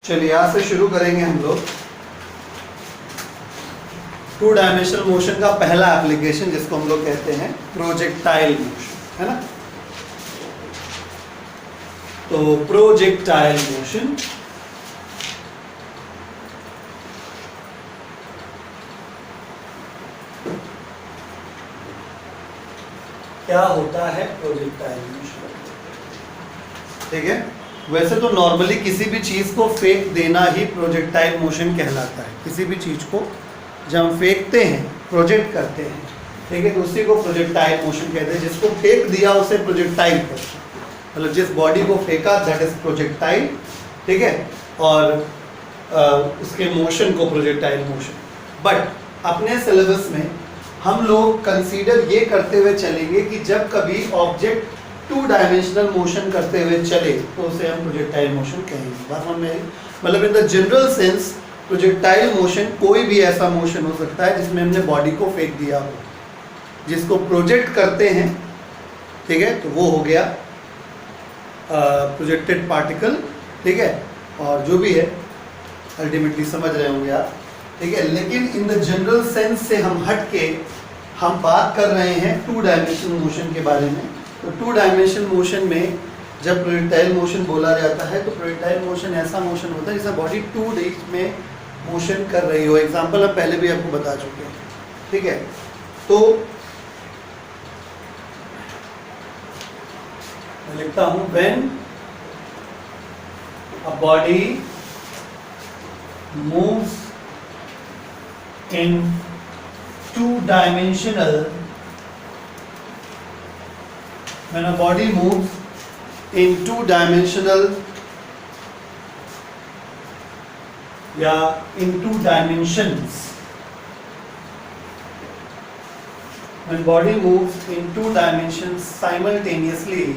चलिए यहाँ से शुरू करेंगे हम लोग टू डायमेंशनल मोशन का पहला एप्लीकेशन, जिसको हम लोग कहते हैं प्रोजेक्टाइल मोशन, है ना। तो प्रोजेक्टाइल मोशन क्या होता है? प्रोजेक्टाइल मोशन, ठीक है। वैसे तो नॉर्मली किसी भी चीज को फेंक देना ही प्रोजेक्टाइल मोशन कहलाता है। किसी भी चीज को जब हम फेंकते हैं, प्रोजेक्ट करते हैं, ठीक है, तो उसी को प्रोजेक्टाइल मोशन कहते हैं। जिसको फेंक दिया उसे प्रोजेक्टाइल कहते हैं, मतलब जिस बॉडी को फेंका दैट इज प्रोजेक्टाइल, ठीक है, और उसके मोशन को प्रोजेक्टाइल मोशन। बट अपने सिलेबस में हम लोग कंसीडर ये करते हुए चलेंगे कि जब कभी ऑब्जेक्ट टू डायमेंशनल मोशन करते हुए चले तो उसे हम प्रोजेक्टाइल मोशन कहेंगे। बात समझ में आई? मतलब in the general sense projectile motion कोई भी ऐसा मोशन हो सकता है जिसमें हमने बॉडी को फेंक दिया हो, जिसको प्रोजेक्ट करते हैं, ठीक है, तो वो हो गया प्रोजेक्टेड पार्टिकल, ठीक है, और जो भी है अल्टीमेटली समझ रहे होंगे आप, ठीक है। लेकिन इन द जनरल सेंस से हम हट के हम बात कर रहे हैं टू डायमेंशनल मोशन के बारे में। तो टू डायमेंशनल मोशन में जब प्रोजेक्टाइल मोशन बोला जाता है तो प्रोजेक्टाइल मोशन ऐसा मोशन होता है जिसमें बॉडी टू डी में मोशन कर रही हो। एग्जांपल हम पहले भी आपको बता चुके हैं, ठीक है। तो मैं लिखता हूं when a body moves in two dimensional, when a body moves in two dimensional या in two dimensions, when body moves in two dimensions simultaneously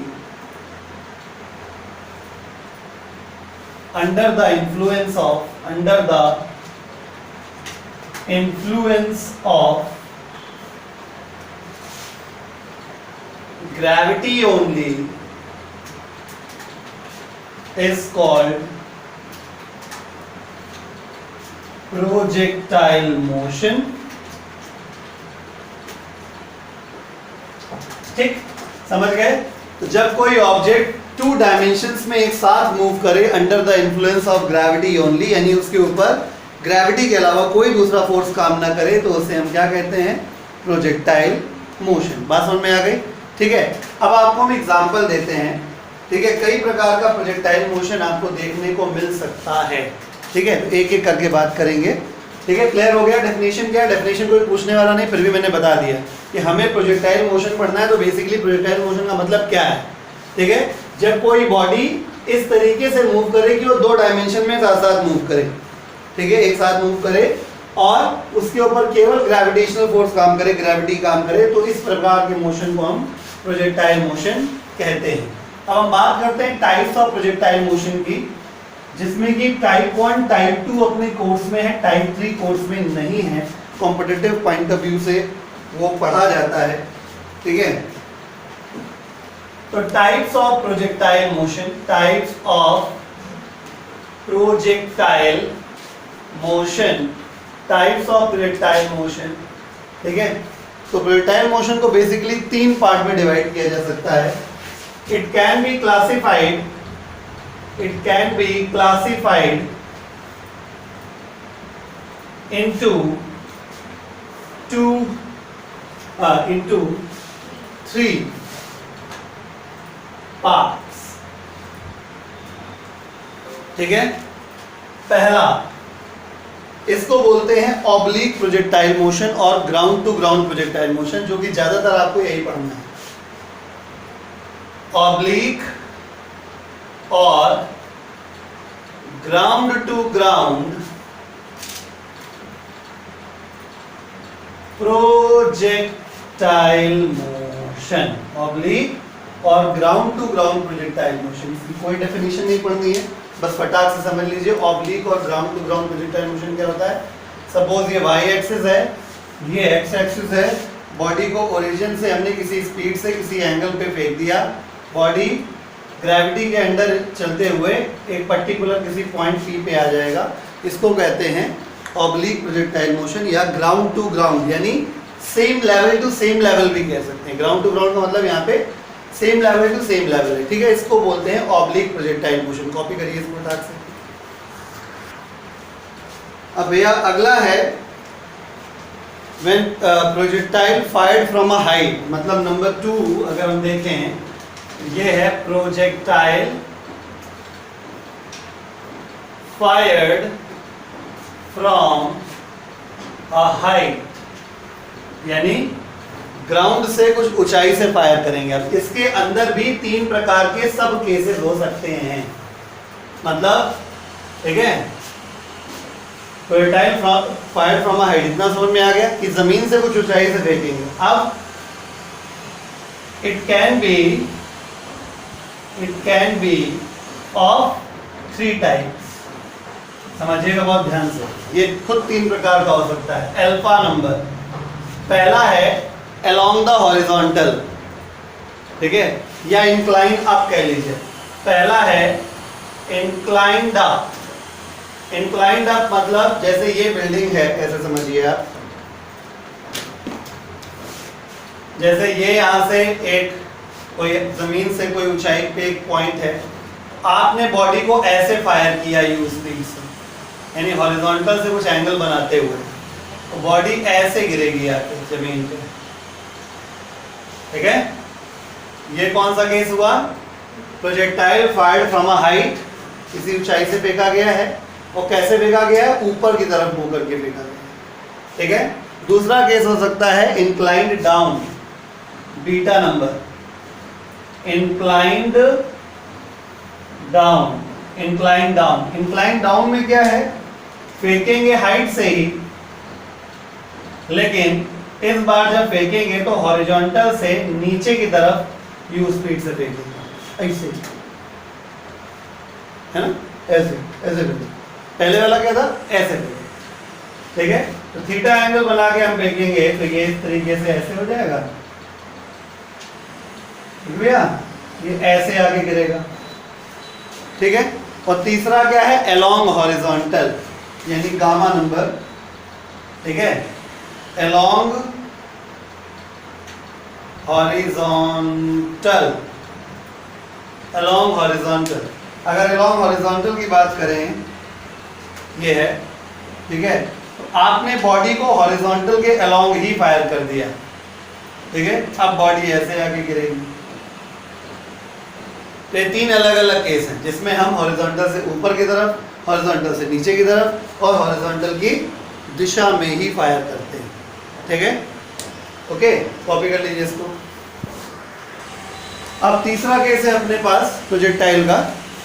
under the influence of gravity only is called projectile motion, ठीक, समझ गए। तो जब कोई object to dimensions में एक साथ मूव करे under the influence of gravity only, यानी उसके ऊपर ग्रेविटी के अलावा कोई दूसरा फोर्स काम ना करे, तो उसे हम क्या कहते हैं? Projectile motion. बात समझ में आ गई? ठीक है। अब आपको हम एग्जांपल देते हैं, ठीक है। कई प्रकार का प्रोजेक्टाइल मोशन आपको देखने को मिल सकता है, ठीक है। तो एक एक करके बात करेंगे, ठीक है। क्लियर हो गया? डेफिनेशन क्या है? डेफिनेशन कोई पूछने वाला नहीं, फिर भी मैंने बता दिया कि हमें प्रोजेक्टाइल मोशन पढ़ना है। तो बेसिकली प्रोजेक्टाइल मोशन का मतलब क्या है, ठीक है? जब कोई बॉडी इस तरीके से मूव करे कि वो दो डायमेंशन में साथ साथ मूव करे, ठीक है, एक साथ मूव करे और उसके ऊपर केवल ग्रेविटेशनल फोर्स काम करे, ग्रेविटी काम करे, तो इस प्रकार के मोशन को हम प्रोजेक्टाइल मोशन कहते हैं। अब हम बात करते हैं टाइप्स ऑफ प्रोजेक्टाइल मोशन की, जिसमें कि टाइप 1, टाइप 2 अपने कोर्स में है, टाइप 3 कोर्स में नहीं है। कॉम्पिटिटिव पॉइंट ऑफ व्यू से वो पढ़ा जाता है, ठीक है। तो types of projectile motion, types of projectile motion, types of projectile motion, ठीक है। तो प्रोजेक्टाइल मोशन को बेसिकली 3 पार्ट में डिवाइड किया जा सकता है। It can be classified into 3 parts, ठीक है। पहला, इसको बोलते हैं ऑब्लिक प्रोजेक्टाइल मोशन और ground to ground projectile motion, जो कि ज्यादातर आपको यही पढ़ना है। ऑब्लिक और ground to ground projectile motion, oblique और ground to ground projectile motion. कोई डेफिनेशन नहीं पढ़नी है, बस फटाक से समझ लीजिए ऑब्लिक और ground to ground projectile motion क्या होता है। सपोज ये y एक्सिस है, ये x एक्सिस है, बॉडी को ओरिजिन से हमने किसी स्पीड से किसी एंगल पे फेंक दिया, बॉडी ग्रेविटी के अंडर चलते हुए एक पर्टिकुलर किसी पॉइंट पी पे आ जाएगा। इसको कहते हैं ऑब्लिक प्रोजेक्टाइल मोशन या ग्राउंड टू ग्राउंड, यानी same level to same level भी कह सकते हैं। ग्राउंड टू ग्राउंड का मतलब यहाँ पे same level to same level है, ठीक है। इसको बोलते हैं ऑब्लिक प्रोजेक्टाइल मोशन। कॉपी करिए इसको फटाक से। अब भैया अगला है when projectile fired from a height, मतलब नंबर 2 अगर हम देखें ये है projectile fired from a height, यानी ग्राउंड से कुछ ऊंचाई से फायर करेंगे। अब इसके अंदर भी 3 प्रकार के सब केसेस हो सकते हैं, मतलब ठीक है। Projectile fire from a height, इतना समझ में आ गया कि जमीन से कुछ ऊंचाई से फेंकेंगे। अब it can be of 3 types, समझिएगा बहुत ध्यान से। ये खुद 3 प्रकार का हो सकता है। अल्फा नंबर पहला है अलोंग द हॉरिजॉन्टल, ठीक है, या इंक्लाइन अप कह लीजिए। पहला है इंक्लाइंड अप। इंक्लाइंड अप मतलब जैसे ये बिल्डिंग है, ऐसे समझिए आप, जैसे ये यहां से एक कोई जमीन से कोई ऊंचाई पे एक पॉइंट है, आपने बॉडी को ऐसे फायर किया यूज स्पीड से, यानी हॉरिजॉन्टल से कुछ एंगल बनाते हुए, तो बॉडी ऐसे गिरेगी आके जमीन पे, ठीक है। ये कौन सा केस हुआ? Projectile fired from a height, किसी ऊंचाई से फेंका गया है, और कैसे फेंका गया है? ऊपर की तरफ मुंह करके फेंका गया है, ठीक है। दूसरा केस हो सकता है inclined down, beta number, inclined down. Inclined down, inclined down में क्या है? फेंकेंगे हाइट से ही, लेकिन इस बार जब फेंकेंगे तो हॉरिजॉन्टल से नीचे की तरफ यू स्पीड से फेंकेंगे, ऐसे, है ना, ऐसे ऐसे फेंकेंगे। पहले वाला क्या था? ऐसे फेंकेंगे, ठीक है। तो थीटा एंगल बना के हम फेंकेंगे तो ये इस तरीके से ऐसे हो जाएगा, ठीक भैया, ये ऐसे आगे गिरेगा, ठीक है। और तीसरा क्या है? अलोंग हॉरिजॉन्टल, यानी गामा नंबर, ठीक है, अलोंग हॉरिजॉन्टल, अलोंग हॉरिजॉन्टल। अगर अलोंग हॉरिजॉन्टल की बात करें, ये है, ठीक है, तो आपने बॉडी को हॉरिजॉन्टल के अलोंग ही फायर कर दिया, ठीक है। अब बॉडी ऐसे आगे गिरेगी। तो ये 3 अलग अलग केस हैं जिसमें हम हॉरिजॉन्टल से ऊपर की तरफ, हॉरिजॉन्टल से नीचे की तरफ और हॉरिजॉन्टल की दिशा में ही फायर करते हैं, ठीक है। ओके, कॉपी कर लीजिए इसको। अब तीसरा केस है अपने पास प्रोजेक्टाइल का,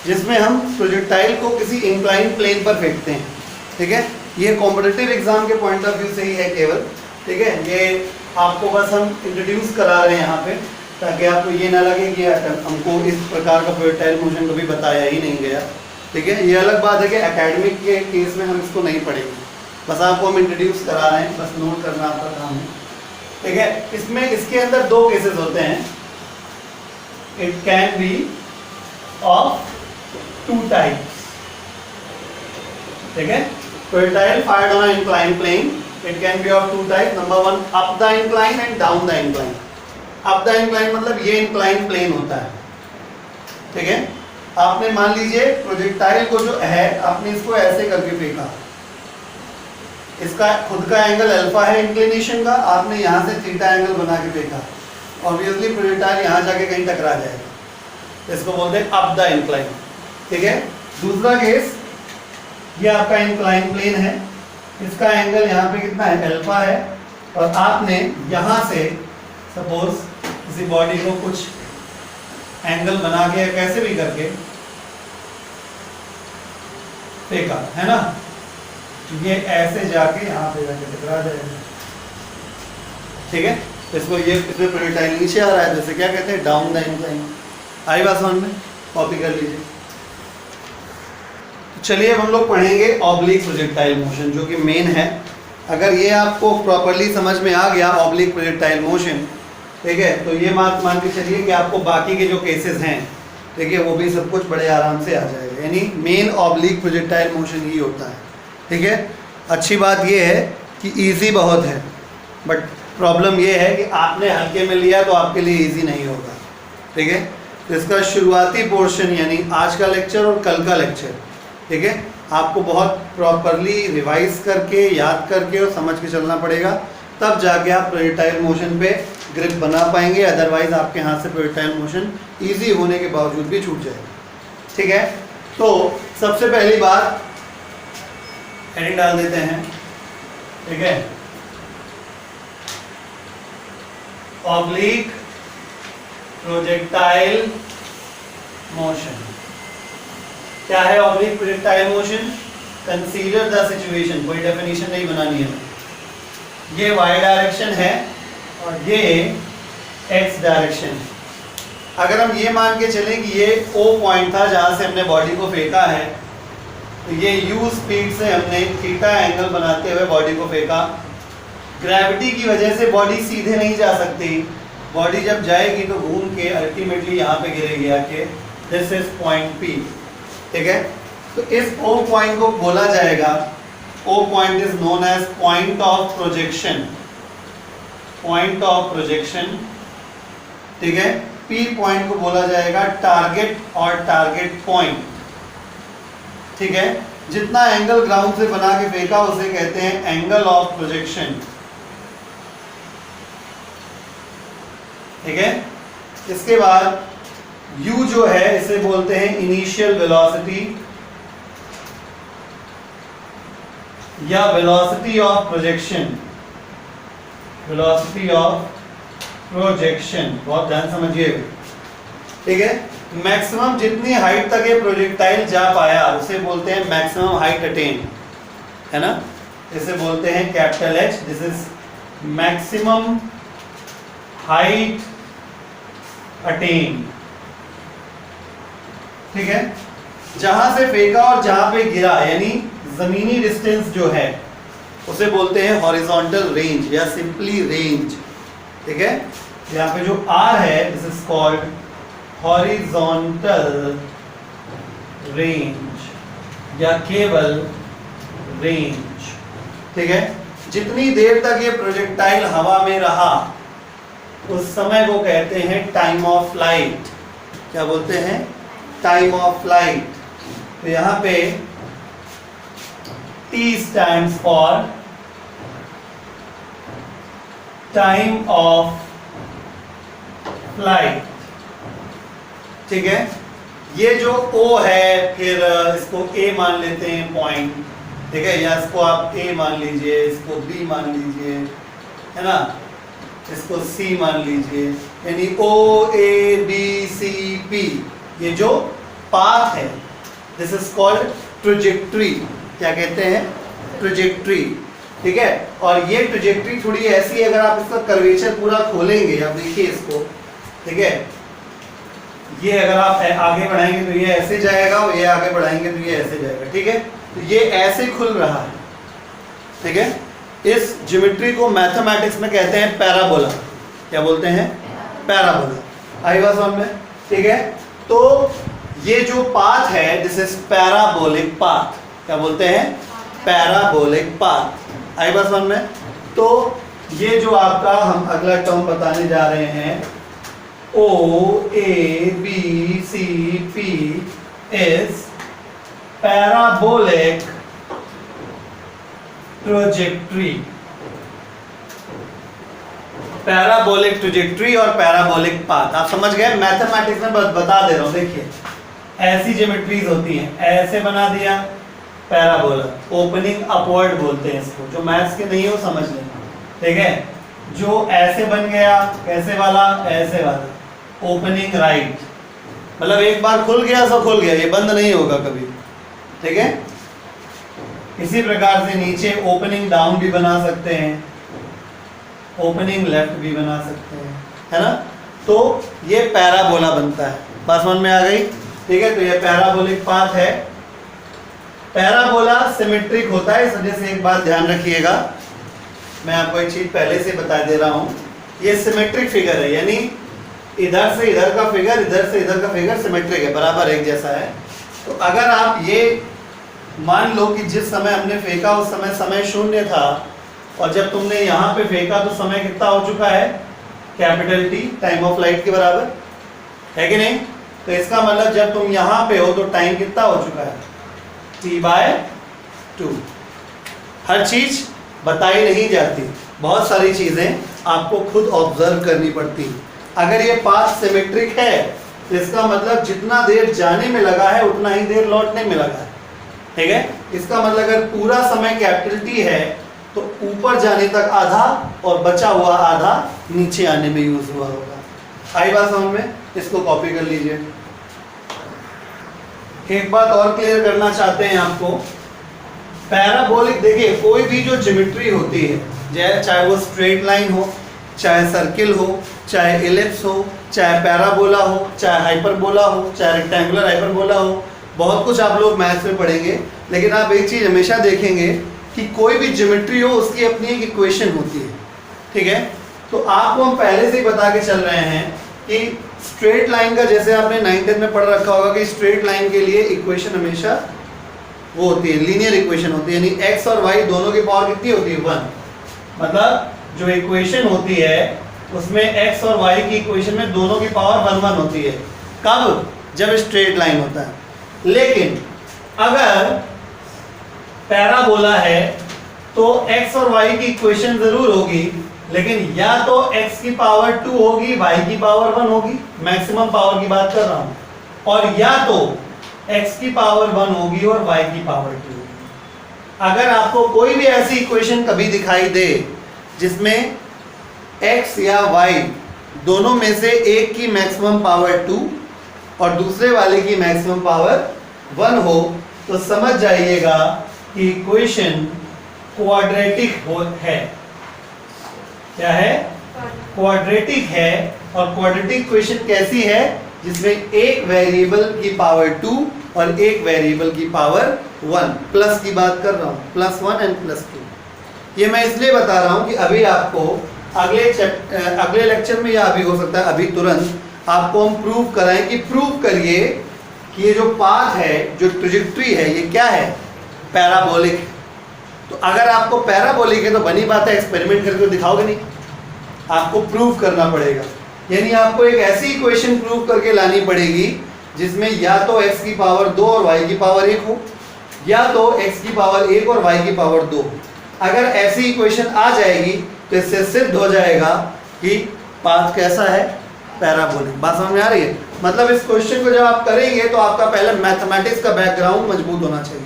जिसमें हम प्रोजेक्टाइल को किसी इंक्लाइन प्लेन पर फेंकते हैं, ठीक है। ये कॉम्पिटिटिव एग्जाम के पॉइंट ऑफ व्यू से ही है केवल, ठीक है। ये आपको बस हम इंट्रोड्यूस करा रहे हैं यहाँ पे, ताकि आपको ये ना लगे कि हमको इस प्रकार का प्रोजेक्टाइल मोशन कभी बताया ही नहीं गया, ठीक है। ये अलग बात है कि एकेडमिक के केस में हम इसको नहीं पढ़ेंगे, बस आपको हम इंट्रोड्यूस करा रहे हैं, बस नोट करना आपका काम है, ठीक है। इसमें इसके अंदर 2 केसेस होते हैं। It can be of 2 types, ठीक है। Projectile fired on incline plane, it can be of 2 type. Number 1 up the incline and down the incline. Up the incline मतलब ये इंक्लाइन प्लेन होता है, ठीक है। आपने मान लीजिए प्रोजेक्टाइल को जो है, आपने इसको ऐसे करके फेंका, इसका खुद का एंगल अल्फा है इंक्लिनेशन का, आपने यहाँ से थीटा एंगल बना के फेंका, ऑब्वियसली प्रोजेक्टाइल यहाँ जाके कहीं टकरा जाएगा, इसको बोलते हैं अप द इंक्लाइन, ठीक है। दूसरा केस, ये आपका इंक्लाइन प्लेन है, इसका एंगल यहाँ पे कितना है? अल्फा है, और आपने यहाँ से सपोज किसी बॉडी को कुछ एंगल बना के कैसे भी करके फेंका, है ना, ये ऐसे जाके यहाँ पे जाके टकरा जाएगा, ठीक है। तो इसको ये इसमें प्रोजेक्टाइल नीचे आ रहा है, जैसे क्या कहते हैं? Down the incline. आई बात समझ में? कॉपी कर लीजिए। तो चलिए अब हम लोग पढ़ेंगे ऑब्लिक प्रोजेक्टाइल मोशन, जो कि मेन है। अगर ये आपको प्रॉपर्ली समझ में आ गया ऑब्लिक प्रोजेक्टाइल मोशन, ठीक है, तो ये मान के चलिए कि आपको बाकी के जो केसेस हैं ठीक है, वो भी सब कुछ बड़े आराम से आ जाएगा। यानी मेन ऑब्लिक प्रोजेक्टाइल मोशन ही होता है। ठीक है, अच्छी बात ये है कि इजी बहुत है, बट प्रॉब्लम ये है कि आपने हल्के में लिया तो आपके लिए इजी नहीं होगा। ठीक है, तो इसका शुरुआती पोर्शन यानी आज का लेक्चर और कल का लेक्चर, ठीक है, आपको बहुत प्रॉपरली रिवाइज करके, याद करके और समझ के चलना पड़ेगा, तब जाके आप प्रोजेक्टाइल मोशन पे ग्रिप बना पाएंगे। अदरवाइज आपके हाथ से प्रोजेक्टाइल मोशन इजी होने के बावजूद भी छूट जाएगा। ठीक है, तो सबसे पहली बात हेडिंग डाल देते हैं। ठीक है, ऑब्लिक प्रोजेक्टाइल मोशन। क्या है oblique projectile motion? Consider the situation, कोई डेफिनेशन नहीं बनानी है। ये y डायरेक्शन है और ये x डायरेक्शन। अगर हम ये मान के चलें कि ये O पॉइंट था जहां से हमने बॉडी को फेंका है, तो ये u स्पीड से हमने थीटा एंगल बनाते हुए बॉडी को फेंका। ग्रेविटी की वजह से बॉडी सीधे नहीं जा सकती, बॉडी जब जाएगी तो घूम के अल्टीमेटली यहाँ पे गिरेगी आके। This is point P। ठीक है, तो इस O पॉइंट को बोला जाएगा, O point is known as point of projection, point of projection। ठीक है, P point को बोला जाएगा टारगेट और टारगेट पॉइंट। ठीक है, जितना एंगल ग्राउंड से बना के फेंका उसे कहते हैं एंगल ऑफ प्रोजेक्शन। ठीक है, इसके बाद U जो है इसे बोलते हैं इनिशियल वेलोसिटी या velocity of projection. Velocity of projection बहुत ध्यान समझिएगा। ठीक है, मैक्सिमम जितनी हाइट तक ये प्रोजेक्टाइल जा पाया उसे बोलते हैं मैक्सिमम हाइट अटेन, है ना। इसे बोलते हैं capital H। This is maximum height attain. ठीक है, जहां से फेंका और जहां पे गिरा यानी जमीनी डिस्टेंस जो है उसे बोलते हैं हॉरिजॉन्टल रेंज या सिंपली रेंज। ठीक है, यहाँ पे जो R है this is called horizontal range या केवल रेंज। ठीक है, जितनी देर तक ये प्रोजेक्टाइल हवा में रहा उस समय को कहते हैं टाइम ऑफ फ्लाइट। क्या बोलते हैं? Time of flight. तो यहाँ पे T stands for time of flight। ठीक है, ये जो O है फिर इसको A मान लेते हैं पॉइंट। ठीक है, या इसको आप A मान लीजिए, इसको B मान लीजिए, है ना, इसको C मान लीजिए, यानी O A B C P ये जो पाथ है दिस इज कॉल्ड ट्रैजेक्टरी। क्या कहते हैं? ट्रैजेक्टरी। ठीक है, और ये ट्रैजेक्टरी थोड़ी ऐसी है, अगर आप इसका कर्वेचर पूरा खोलेंगे, आप देखिए इसको, ठीक है, ये अगर आप आगे बढ़ाएंगे तो ये ऐसे जाएगा और ये आगे बढ़ाएंगे तो ये ऐसे जाएगा। ठीक है, तो ये ऐसे खुल रहा है। ठीक है, इस ज्योमेट्री को मैथमेटिक्स में कहते हैं पैराबोला। क्या बोलते हैं? पैराबोला। आई बात समझ में? ठीक है, तो ये जो पाथ है दिस इज पैराबोलिक पाथ। क्या बोलते हैं? Parabolic path. आई बात समझ में? तो ये जो आपका हम अगला टर्म बताने जा रहे हैं O A B C P is parabolic trajectory। Parabolic trajectory और पैराबोलिक पाथ आप समझ गए। मैथमेटिक्स में बता दे रहा हूं, देखिए ऐसी ज्योमेट्रीज होती हैं, ऐसे बना दिया पैराबोला, ओपनिंग अपवर्ड बोलते हैं इसको, जो मैथ्स के नहीं हो समझ लें। ठीक है, जो ऐसे बन गया, कैसे वाला? ऐसे वाला, ओपनिंग राइट, मतलब एक बार खुल गया सो खुल गया, ये बंद नहीं होगा कभी। ठीक है, इसी प्रकार से नीचे ओपनिंग डाउन भी बना सकते हैं, ओपनिंग लेफ्ट भी बना सकते हैं, है ना। तो ये पैराबोला बनता है। बात समझ में आ गई? ठीक है, तो ये पैराबोलिक पाथ है। पैराबोला सिमेट्रिक होता है, इस वजह से एक बात ध्यान रखिएगा, मैं आपको एक चीज पहले से बता दे रहा हूं, ये सिमेट्रिक फिगर है, यानी इधर से इधर का फिगर, इधर से इधर का फिगर सिमेट्रिक है, बराबर एक जैसा है। तो अगर आप ये मान लो कि जिस समय हमने फेंका उस समय समय शून्य था, और जब तुमने यहाँ पे फेंका तो समय कितना हो चुका है, capital T, time of light के बराबर है कि नहीं। तो इसका मतलब जब तुम यहाँ पे हो तो टाइम कितना हो चुका है, t/2। हर चीज बताई नहीं जाती, बहुत सारी चीजें आपको खुद ऑब्जर्व करनी पड़ती। अगर ये पाथ सिमेट्रिक है तो इसका मतलब जितना देर जाने में लगा है उतना ही देर लौटने में लगा है, ठीक है। इसका मतलब अगर पूरा समय कैपिटल टी है तो ऊपर जाने तक आधा और बचा हुआ आधा नीचे आने में यूज हुआ होगा। आई बात समझ में, इसको कॉपी कर लीजिए। एक बात और क्लियर करना चाहते हैं आपको, पैराबोलिक, देखिए कोई भी जो ज्योमेट्री होती है, चाहे वो स्ट्रेट लाइन हो, चाहे सर्किल हो, चाहे इलिप्स हो, चाहे पैराबोला हो, चाहे हाइपरबोला हो, चाहे रेक्टेंगुलर हाइपरबोला हो, बहुत कुछ आप लोग मैथ्स में पढ़ेंगे। लेकिन आप एक चीज़ हमेशा देखेंगे कि कोई भी ज्योमेट्री हो उसकी अपनी एक इक्वेशन होती है, ठीक है। तो आपको हम पहले से ही बता के चल रहे हैं कि स्ट्रेट लाइन का, जैसे आपने 9th में पढ़ रखा होगा कि स्ट्रेट लाइन के लिए इक्वेशन हमेशा वो होती है, लीनियर इक्वेशन होती है, यानी x और y दोनों की पावर कितनी होती है, 1। मतलब जो इक्वेशन होती है उसमें x और y की इक्वेशन में दोनों की पावर 1 होती है। कब? जब स्ट्रेट लाइन होता है। लेकिन अगर पैराबोला है तो x और y की इक्वेशन जरूर होगी, लेकिन या तो x की पावर 2 होगी, y की पावर 1 होगी, मैक्सिमम पावर की बात कर रहा हूं, और या तो x की पावर 1 होगी और y की पावर 2 होगी। अगर आपको कोई भी ऐसी इक्वेशन कभी दिखाई दे जिसमें x या y दोनों में से एक की मैक्सिमम पावर 2 और दूसरे वाले की मैक्सिमम पावर 1 हो, तो समझ जाइएगा कि इक्वेशन क्वाड्रेटिक है। क्या है? क्वाड्रेटिक है। और क्वाड्रेटिक इक्वेशन कैसी है? जिसमें एक वेरिएबल की पावर 2 और एक वेरिएबल की पावर 1, प्लस की बात कर रहा हूँ, +1 एंड +2। ये मैं इसलिए बता रहा हूँ कि अभी आपको अगले लेक्चर में, या अभी हो सकता है अभी तुरंत आपको हम प्रूव कराएं कि प्रूव करिए कि ये जो पाथ है, जो ट्रेजेक्टरी है, ये क्या है? पैराबोलिक है। तो अगर आपको पैराबोलिक है तो बनी बात है, एक्सपेरिमेंट करके दिखाओगे नहीं, आपको प्रूव करना पड़ेगा। यानी आपको एक ऐसी इक्वेशन प्रूव करके लानी पड़ेगी जिसमें या तो x की पावर 2 और y की पावर 1 हो, या तो x की पावर 1 और y की पावर 2 हो। अगर ऐसी इक्वेशन आ जाएगी तो इससे सिद्ध हो जाएगा कि पाथ कैसा है? पैराबोलिक। बात समझ में आ रही है? मतलब इस क्वेश्चन को जब आप करेंगे तो आपका पहले मैथमेटिक्स का बैकग्राउंड मजबूत होना चाहिए,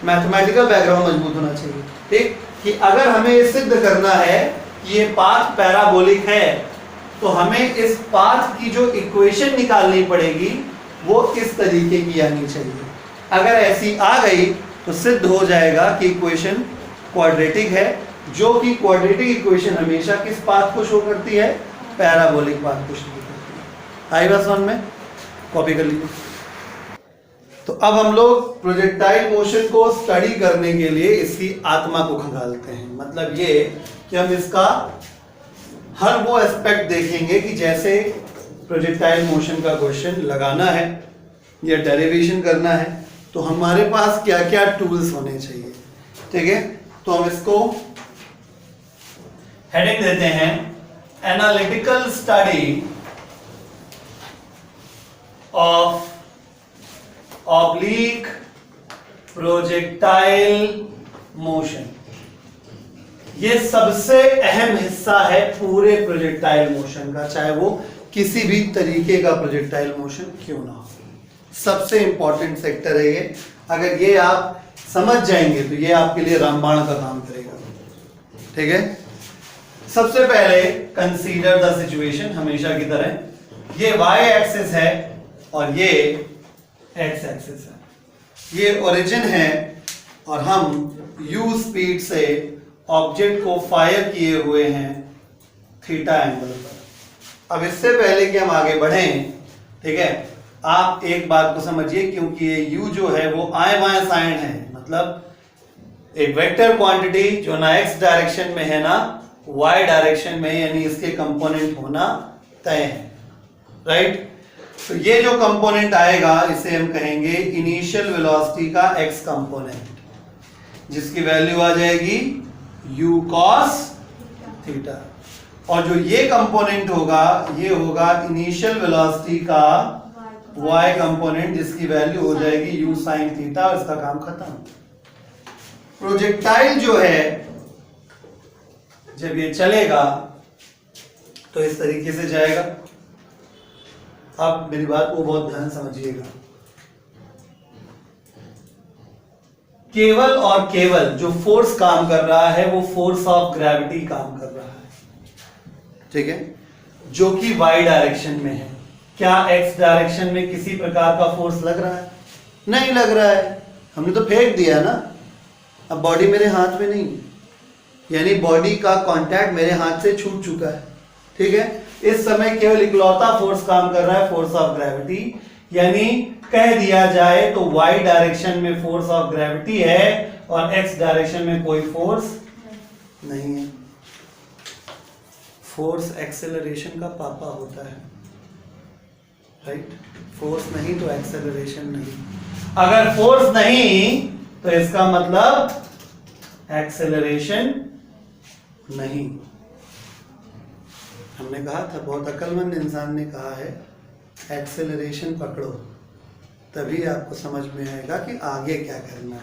मैथमेटिकल बैकग्राउंड मजबूत होना चाहिए, ठीक। कि अगर हमें ये सिद्ध करना है कि ये पाथ पैराबोलिक है तो हमें इस पाथ की जो इक्वेशन निकालनी पड़ेगी वो इस तरीके की आनी चाहिए। अगर ऐसी आ गई तो सिद्ध हो जाएगा कि इक्वेशन क्वाड्रेटिक है, जो कि क्वाड्रेटिक इक्वेशन हमेशा किस पाथ को शो करती है? पैराबोलिक पाथ को शो करती है। आई बात समझ में? कॉपी कर लीजिए। तो अब हम लोग प्रोजेक्टाइल मोशन को स्टडी करने के लिए इसकी आत्मा को खंगालते हैं। मतलब ये कि हम इसका हर वो एस्पेक्ट देखेंगे कि जैसे प्रोजेक्टाइल मोशन का क्वेश्चन लगाना है या डेरिवेशन करना है तो हमारे पास क्या क्या टूल्स होने चाहिए, ठीक है। तो हम इसको हेडिंग देते हैं, analytical study of oblique projectile motion. ये सबसे अहम हिस्सा है पूरे प्रोजेक्टाइल मोशन का, चाहे वो किसी भी तरीके का प्रोजेक्टाइल मोशन क्यों ना हो। सबसे इंपॉर्टेंट सेक्टर है ये। अगर ये आप समझ जाएंगे तो ये आपके लिए रामबाण का काम करेगा, ठीक है। सबसे पहले कंसीडर द सिचुएशन, हमेशा की तरह ये y एक्सिस है और ये x एक्सिस है। ये ओरिजिन है और हम u स्पीड से ऑब्जेक्ट को फायर किए हुए हैं थीटा एंगल पर। अब इससे पहले कि हम आगे बढ़ें, ठीक है, आप एक बात को समझिए, क्योंकि ये u जो है वो आए बाएं साइन है, मतलब एक वेक्टर क्वांटिटी जो ना x डायरेक्शन में है ना y डायरेक्शन में, यानी इसके कंपोनेंट होना तय है। राइट। तो ये जो कंपोनेंट आएगा इसे हम कहेंगे इनिशियल वेलोसिटी का x कंपोनेंट, जिसकी वैल्यू आ जाएगी u cos थीटा। और जो ये कंपोनेंट होगा ये होगा इनिशियल वेलोसिटी का y कंपोनेंट, जिसकी वैल्यू हो जाएगी u sin थीटा, और इसका काम खत्म। प्रोजेक्टाइल जो है जब ये चलेगा तो इस तरीके से जाएगा। अब मेरी बात को बहुत ध्यान समझिएगा, केवल और केवल जो फोर्स काम कर रहा है वो फोर्स ऑफ ग्रेविटी काम कर रहा है, ठीक है, जो कि y डायरेक्शन में है। क्या x डायरेक्शन में किसी प्रकार का फोर्स लग रहा है? नहीं लग रहा है, हमने तो फेंक दिया ना। अब बॉडी मेरे हाथ में नहीं, यानी बॉडी का कांटेक्ट मेरे हाथ से छूट चुका है, ठीक है। इस समय केवल इकलौता फोर्स काम कर रहा है, फोर्स ऑफ ग्रेविटी। यानी कह दिया जाए तो y डायरेक्शन में फोर्स ऑफ ग्रेविटी है और x डायरेक्शन में कोई फोर्स नहीं है। फोर्स एक्सेलरेशन का पापा होता है, राइट। फोर्स नहीं तो एक्सेलरेशन नहीं। अगर फोर्स नहीं तो इसका मतलब एक्सेलरेशन नहीं। हमने कहा था, बहुत अक्लमंद इंसान ने कहा है, एक्सेलरेशन पकड़ो तभी आपको समझ में आएगा कि आगे क्या करना है,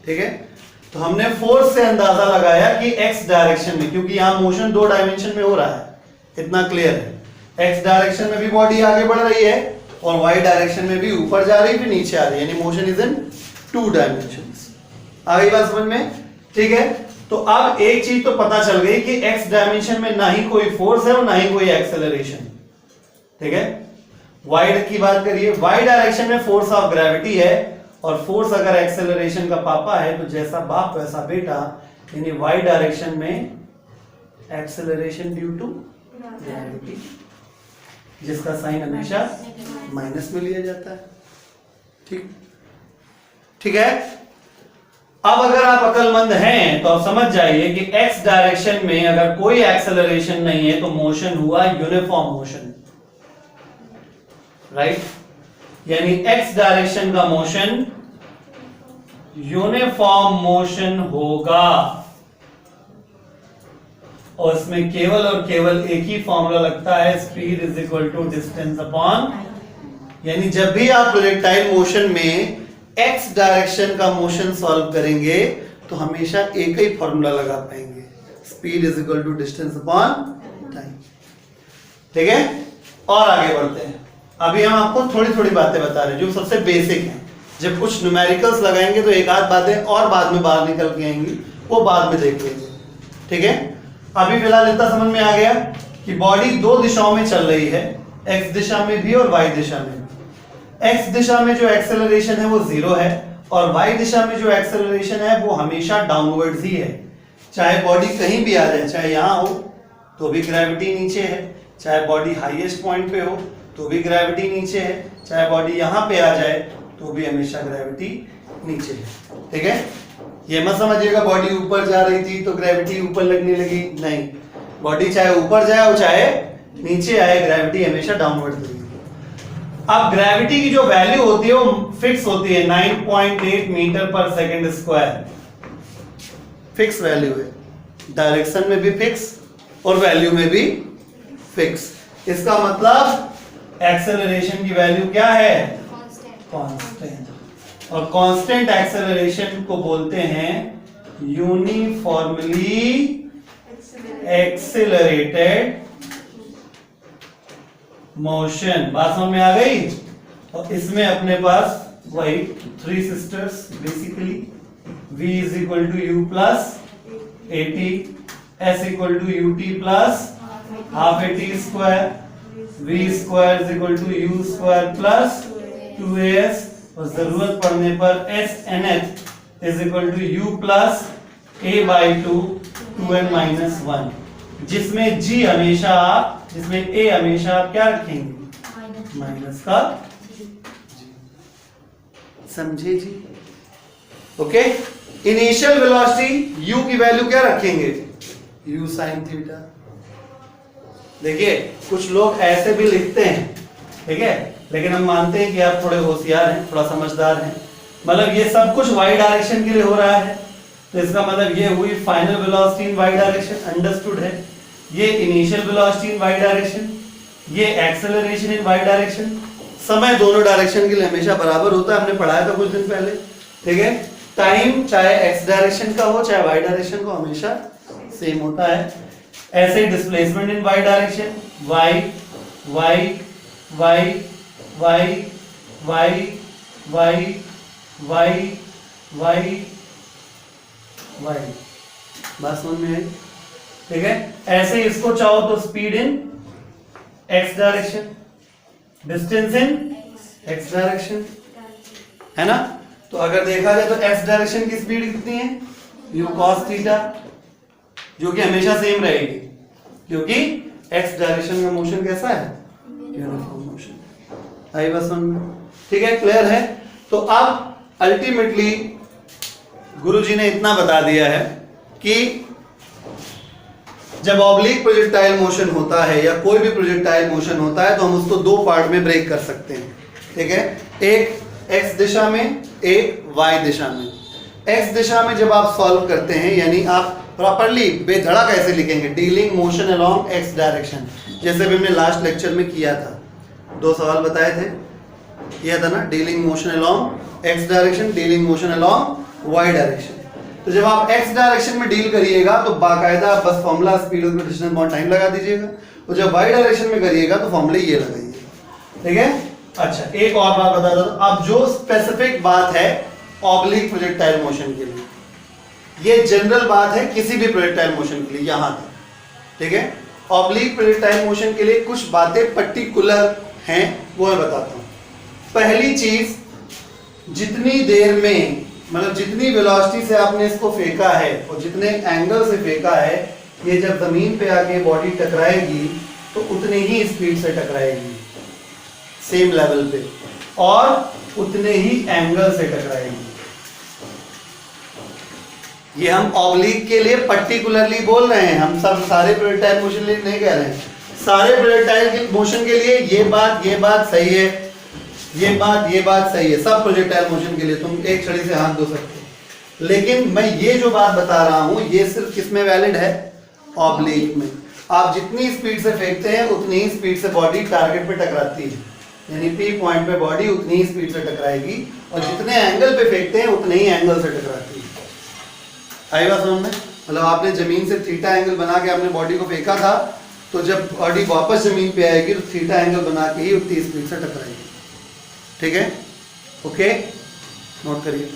ठीक है। तो हमने फोर्स से अंदाजा लगाया कि x डायरेक्शन में, क्योंकि यहां मोशन 2 डायमेंशन में हो रहा है, इतना क्लियर है। x डायरेक्शन में भी बॉडी आगे बढ़ रही है और y डायरेक्शन में भी ऊपर जा रही, फिर नीचे आ रही है, यानी मोशन इज इन 2 डायमेंशंस। आ गई बात समझ में, ठीक है। तो अब एक चीज तो पता चल गई कि x डायमेंशन में ना ही कोई फोर्स है और ना ही कोई एक्सेलरेशन, ठीक है। y की बात करिए, y डायरेक्शन में फोर्स ऑफ ग्रेविटी है, और फोर्स अगर एक्सेलरेशन का पापा है तो जैसा बाप वैसा बेटा, यानी y डायरेक्शन में एक्सेलरेशन ड्यू टू ग्रेविटी, जिसका साइन हमेशा माइनस में लिया जाता है, ठीक, ठीक है। अब अगर आप अक्लमंद हैं तो आप समझ जाइए कि x डायरेक्शन में अगर कोई एक्सेलरेशन नहीं है तो मोशन हुआ यूनिफॉर्म मोशन, राइट। यानी x डायरेक्शन का मोशन यूनिफॉर्म मोशन होगा, और इसमें केवल और केवल एक ही फॉर्मूला लगता है, speed is equal to distance upon. यानी जब भी आप प्रोजेक्टाइल मोशन में x डायरेक्शन का मोशन सॉल्व करेंगे तो हमेशा एक ही फॉर्मूला लगा पाएंगे, speed is equal to distance upon time, ठीक है। और आगे बढ़ते हैं। अभी हम आपको थोड़ी थोड़ी बातें बता रहे हैं जो सबसे बेसिक हैं। जब कुछ न्यूमेरिकल्स लगाएंगे तो एक आध बातें और बाद में बाहर निकल के आएंगी, वो बाद में देख लेंगे, ठीक है। अभी फिलहाल इतना समझ में आ गया कि बॉडी 2 दिशाओं में चल रही है, x दिशा में भी और y दिशा में भी। x दिशा में जो एक्सेलरेशन है वो 0 है, और y दिशा में जो एक्सेलरेशन है वो हमेशा डाउनवर्ड्स ही है। चाहे बॉडी कहीं भी आ जाए, चाहे यहाँ हो तो भी ग्रेविटी नीचे है, चाहे बॉडी हाईएस्ट पॉइंट पे हो तो भी ग्रेविटी नीचे है, चाहे बॉडी यहाँ पे आ जाए तो भी हमेशा ग्रेविटी नीचे है, ठीक है। ये मत समझिएगा बॉडी ऊपर जा रही थी तो ग्रेविटी ऊपर लगने लगी, नहीं। बॉडी चाहे ऊपर जाए और चाहे नीचे आए, ग्रेविटी हमेशा डाउनवर्ड लगेगी। अब ग्रेविटी की जो वैल्यू होती है वो फिक्स होती है, 9.8 मीटर पर सेकंड स्क्वायर, फिक्स वैल्यू है। डायरेक्शन में भी फिक्स और वैल्यू में भी फिक्स। इसका मतलब एक्सेलरेशन की वैल्यू क्या है? कांस्टेंट। और कांस्टेंट एक्सेलरेशन को बोलते हैं यूनिफॉर्मली एक्सेलरेटेड मोशन। बात समझ में आ गई? और इसमें अपने पास वही 3 sisters basically, v is equal to u plus at, s equal to ut plus half at square, v square is equal to u square plus 2as, और जरूरत पड़ने पर s nth is equal to u plus a by 2 2n minus 1, जिसमें g हमेशा आप, जिसमें a हमेशा आप क्या रखेंगे? माइनस का। समझे जी? ओके। इनिशियल वेलोसिटी u की वैल्यू क्या रखेंगे? u sin theta. देखिए कुछ लोग ऐसे भी लिखते हैं ठीक है, लेकिन हम मानते हैं कि आप थोड़े होशियार हैं, थोड़ा समझदार हैं। मतलब ये सब कुछ वाई डायरेक्शन के लिए हो रहा है, तो इसका मतलब ये हुई final velocity in y direction, understood है। ये initial velocity in y direction, ये एक्सेलरेशन इन वाई डायरेक्शन। समय दोनों डायरेक्शन के लिए हमेशा बराबर होता है, हमने पढ़ाया था कुछ दिन पहले, ठीक है। टाइम चाहे एक्स डायरेक्शन का हो चाहे वाई डायरेक्शन का, हमेशा सेम होता है। ऐसे displacement in y direction, y y y y y y y y y, बात समझ में आई, ठीक है। ऐसे इसको चाहो तो speed in x direction, distance in x direction, है ना। तो अगर देखा जाए तो एक्स डायरेक्शन की स्पीड कितनी है, यू कॉस थीटा, जो कि हमेशा सेम रहेगी, क्योंकि एक्स डायरेक्शन का मोशन कैसा है, यूनिफॉर्म मोशन। आई बस समझ में, ठीक है, क्लियर है। तो अब अल्टीमेटली गुरुजी ने इतना बता दिया है कि जब ऑब्लिक प्रोजेक्टाइल मोशन होता है या कोई भी प्रोजेक्टाइल मोशन होता है, तो हम उसको दो पार्ट में ब्रेक कर सकते हैं, ठीक है। एक एक्स दिशा में, एक वाई दिशा में। एक्स दिशा में जब आप सॉल्व करते हैं, यानी आप प्रॉपरली बेधड़क कैसे लिखेंगे, dealing motion along x direction, जैसे भी हमने लास्ट लेक्चर में किया था, दो सवाल बताए थे, किया था ना, dealing motion along x direction, dealing motion along y direction. तो जब आप एक्स डायरेक्शन में डील करिएगा तो बाकायदा बस फॉर्मूला स्पीड और डिस्टेंस बहुत टाइम लगा दीजिएगा, और जब वाई डायरेक्शन में करिएगा तो फॉर्मूला ये लगाइएगा, ठीक है। अच्छा, एक और बात बता दो, अब जो स्पेसिफिक बात है ऑब्लिक प्रोजेक्टाइल मोशन के लिए, ये जनरल बात है किसी भी प्रोजेक्टाइल मोशन के लिए यहां तक, ठीक है। ऑब्लिक प्रोजेक्टाइल मोशन के लिए कुछ बातें पर्टिकुलर हैं, वो मैं बताता हूं। पहली चीज, जितनी देर में, मतलब जितनी वेलोसिटी से आपने इसको फेंका है और जितने एंगल से फेंका है, ये जब जमीन पे आके बॉडी टकराएगी तो उतने ही स्पीड से टकराएगी, सेम लेवल पे, और उतने ही एंगल से टकराएगी। ये हम ऑब्लिक के लिए पर्टिकुलरली बोल रहे हैं, हम सब सारे प्रोजेक्टाइल मोशन के लिए नहीं कह रहे हैं। सारे प्रोजेक्टाइल मोशन के लिए ये बात सही है, ये बात सही है, सब प्रोजेक्टाइल मोशन के लिए तुम एक छड़ी से हाथ धो सकते हो। लेकिन मैं ये जो बात बता रहा हूं, ये सिर्फ किसमें वैलिड है, ऑब्लिक में। आप जितनी स्पीड से फेंकते हैं उतनी ही स्पीड से बॉडी टारगेट पे टकराती है, यानी पी पॉइंट पे बॉडी उतनी ही स्पीड से टकराएगी, और जितने एंगल पे फेंकते हैं उतने ही एंगल से टकराती है। आई बात समझ में, मतलब आपने जमीन से थीटा एंगल बना के आपने बॉडी को फेंका था, तो जब बॉडी वापस जमीन पे आएगी तो थीटा एंगल बना के ही उतनी स्पीड से टकराएगी, ठीक है। ओके, नोट करिए।